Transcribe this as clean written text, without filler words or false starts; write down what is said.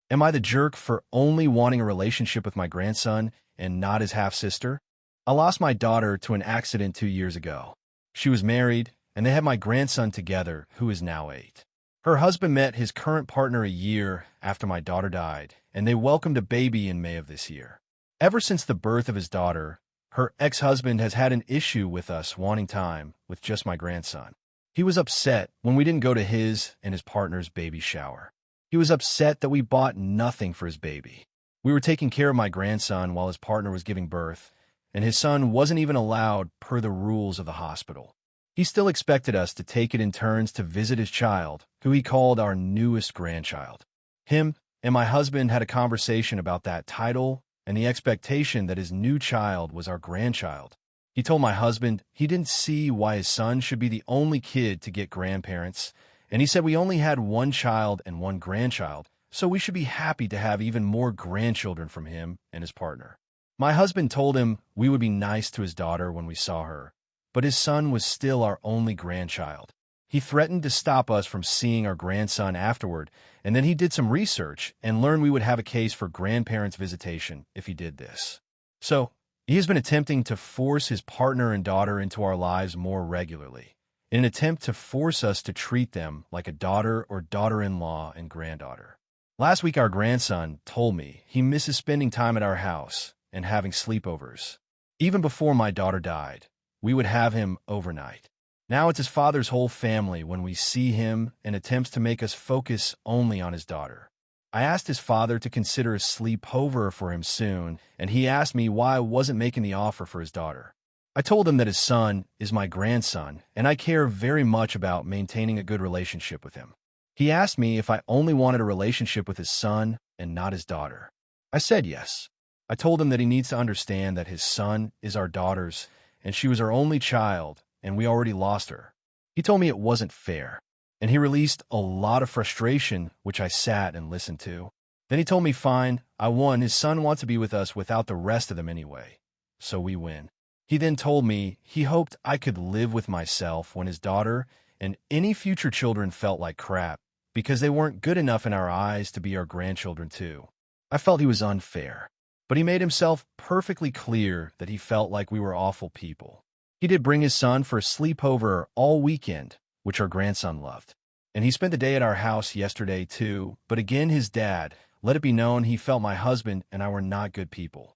Am I the jerk for only wanting a relationship with my grandson and not his half-sister? I lost my daughter to an accident 2 years ago. She was married, and they had my grandson together, who is now 8. Her husband met his current partner a year after my daughter died, and they welcomed a baby in May of this year. Ever since the birth of his daughter, her ex-husband has had an issue with us wanting time with just my grandson. He was upset when we didn't go to his and his partner's baby shower. He was upset that we bought nothing for his baby. We were taking care of my grandson while his partner was giving birth, and his son wasn't even allowed per the rules of the hospital. He still expected us to take it in turns to visit his child, who he called our newest grandchild. Him and my husband had a conversation about that title and the expectation that his new child was our grandchild. He told my husband he didn't see why his son should be the only kid to get grandparents, and he said we only had one child and one grandchild, so we should be happy to have even more grandchildren from him and his partner. My husband told him we would be nice to his daughter when we saw her, but his son was still our only grandchild. He threatened to stop us from seeing our grandson afterward, and then he did some research and learned we would have a case for grandparents' visitation if he did this. So, he has been attempting to force his partner and daughter into our lives more regularly, in an attempt to force us to treat them like a daughter or daughter-in-law and granddaughter. Last week, our grandson told me he misses spending time at our house and having sleepovers. Even before my daughter died, we would have him overnight. Now it's his father's whole family when we see him and attempts to make us focus only on his daughter. I asked his father to consider a sleepover for him soon, and he asked me why I wasn't making the offer for his daughter. I told him that his son is my grandson, and I care very much about maintaining a good relationship with him. He asked me if I only wanted a relationship with his son and not his daughter. I said yes. I told him that he needs to understand that his son is our daughter's, and she was our only child, and we already lost her. He told me it wasn't fair, and he released a lot of frustration, which I sat and listened to. Then he told me, fine, I won. His son wants to be with us without the rest of them anyway, so we win. He then told me he hoped I could live with myself when his daughter and any future children felt like crap, because they weren't good enough in our eyes to be our grandchildren too. I felt he was unfair, but he made himself perfectly clear that he felt like we were awful people. He did bring his son for a sleepover all weekend, which our grandson loved. And he spent the day at our house yesterday too, but again his dad let it be known he felt my husband and I were not good people.